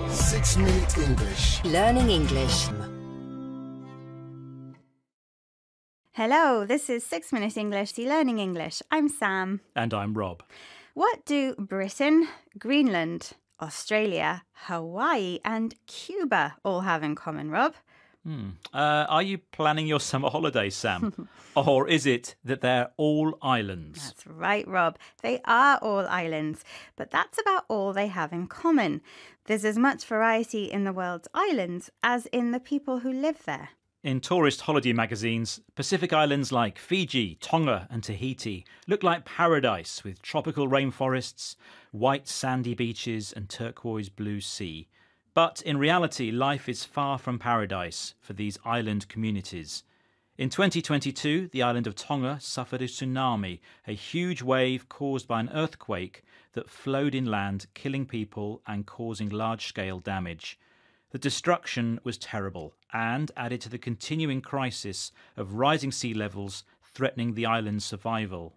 6-Minute English. Learning English. Hello, this is 6-Minute English, Learning English. I'm Sam. And I'm Rob. What do Britain, Greenland, Australia, Hawaii and Cuba all have in common, Rob? Are you planning your summer holidays, Sam? Or is it that they're all islands? That's right, Rob. They are all islands, but that's about all they have in common. There's as much variety in the world's islands as in the people who live there. In tourist holiday magazines, Pacific islands like Fiji, Tonga and Tahiti look like paradise with tropical rainforests, white sandy beaches and turquoise blue sea. But in reality, life is far from paradise for these island communities. In 2022, the island of Tonga suffered a tsunami, a huge wave caused by an earthquake that flowed inland, killing people and causing large-scale damage. The destruction was terrible and added to the continuing crisis of rising sea levels threatening the island's survival.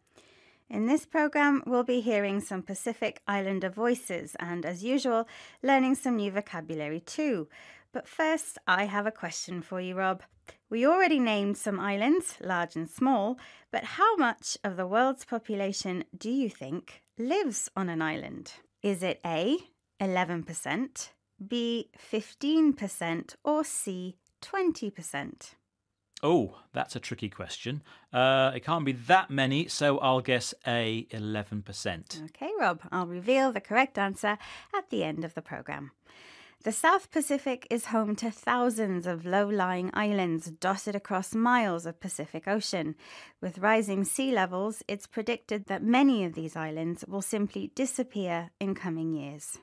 In this programme, we'll be hearing some Pacific Islander voices and, as usual, learning some new vocabulary too. But first, I have a question for you, Rob. We already named some islands, large and small, but how much of the world's population do you think lives on an island? Is it A, 11%, B, 15%, or C, 20%? Oh, that's a tricky question. It can't be that many, so I'll guess A, 11%. OK, Rob, I'll reveal the correct answer at the end of the programme. The South Pacific is home to thousands of low-lying islands dotted across miles of Pacific Ocean. With rising sea levels, it's predicted that many of these islands will simply disappear in coming years.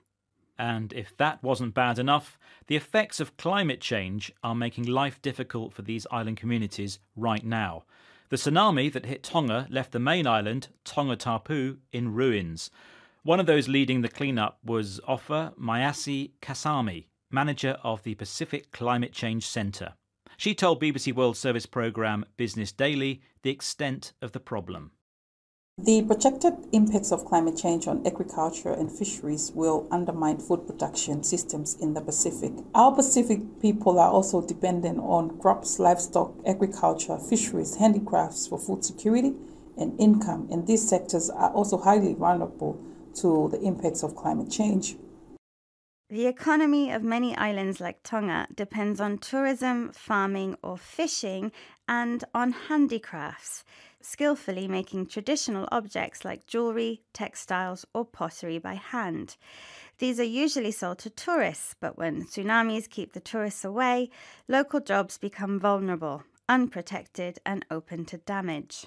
And if that wasn't bad enough, the effects of climate change are making life difficult for these island communities right now. The tsunami that hit Tonga left the main island, Tonga Tapu, in ruins. One of those leading the cleanup was Ofa Mayasi Kasami, manager of the Pacific Climate Change Centre. She told BBC World Service programme Business Daily the extent of the problem. The projected impacts of climate change on agriculture and fisheries will undermine food production systems in the Pacific. Our Pacific people are also dependent on crops, livestock, agriculture, fisheries, handicrafts for food security and income, and these sectors are also highly vulnerable to the impacts of climate change. The economy of many islands like Tonga depends on tourism, farming or fishing, and on handicrafts, skillfully making traditional objects like jewellery, textiles or pottery by hand. These are usually sold to tourists, but when tsunamis keep the tourists away, local jobs become vulnerable, unprotected and open to damage.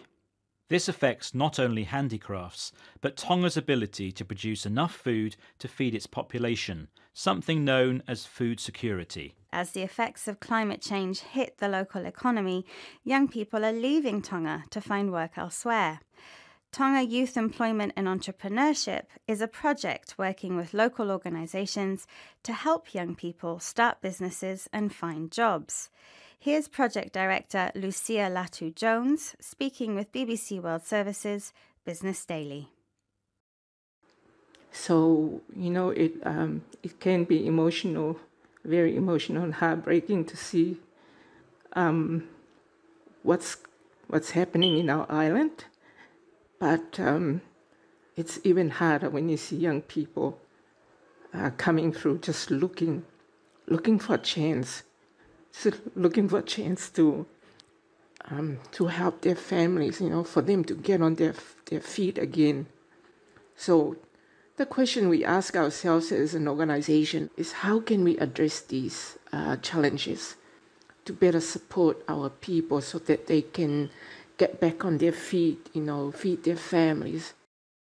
This affects not only handicrafts, but Tonga's ability to produce enough food to feed its population, something known as food security. As the effects of climate change hit the local economy, young people are leaving Tonga to find work elsewhere. Tonga Youth Employment and Entrepreneurship is a project working with local organisations to help young people start businesses and find jobs. Here's Project Director Lucia Latu-Jones speaking with BBC World Service's Business Daily. So, it can be emotional, very emotional and heartbreaking to see what's happening in our island. But it's even harder when you see young people coming through just looking for a chance. Looking for a chance to help their families, for them to get on their feet again. So the question we ask ourselves as an organization is how can we address these challenges to better support our people so that they can get back on their feet, feed their families.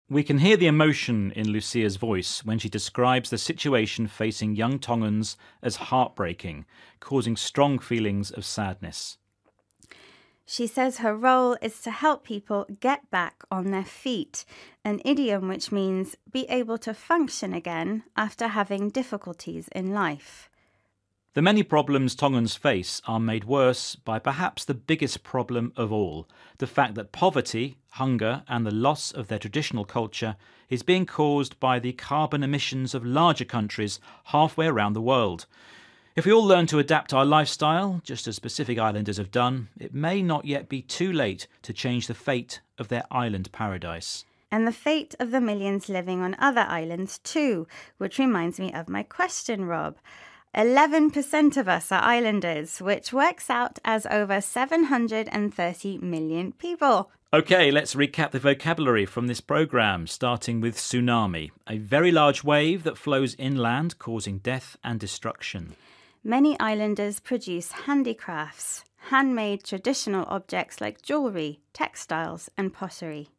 We can hear the emotion in Lucia's voice when she describes the situation facing young Tongans as heartbreaking, causing strong feelings of sadness. She says her role is to help people get back on their feet, an idiom which means be able to function again after having difficulties in life. The many problems Tongans face are made worse by perhaps the biggest problem of all, the fact that poverty, hunger and the loss of their traditional culture is being caused by the carbon emissions of larger countries halfway around the world. If we all learn to adapt our lifestyle, just as Pacific Islanders have done, it may not yet be too late to change the fate of their island paradise. And the fate of the millions living on other islands too, which reminds me of my question, Rob. 11% of us are islanders, which works out as over 730 million people. OK, let's recap the vocabulary from this programme, starting with tsunami, a very large wave that flows inland, causing death and destruction. Many islanders produce handicrafts, handmade traditional objects like jewellery, textiles and pottery.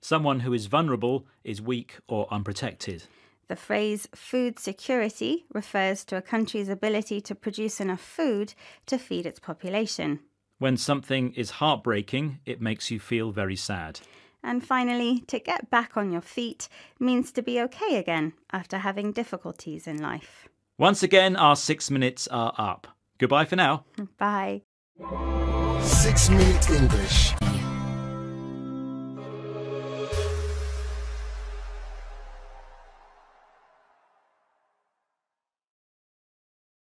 Someone who is vulnerable is weak or unprotected. The phrase food security refers to a country's ability to produce enough food to feed its population. When something is heartbreaking, it makes you feel very sad. And finally, to get back on your feet means to be okay again after having difficulties in life. Once again, our 6 minutes are up. Goodbye for now. Bye. 6 Minute English.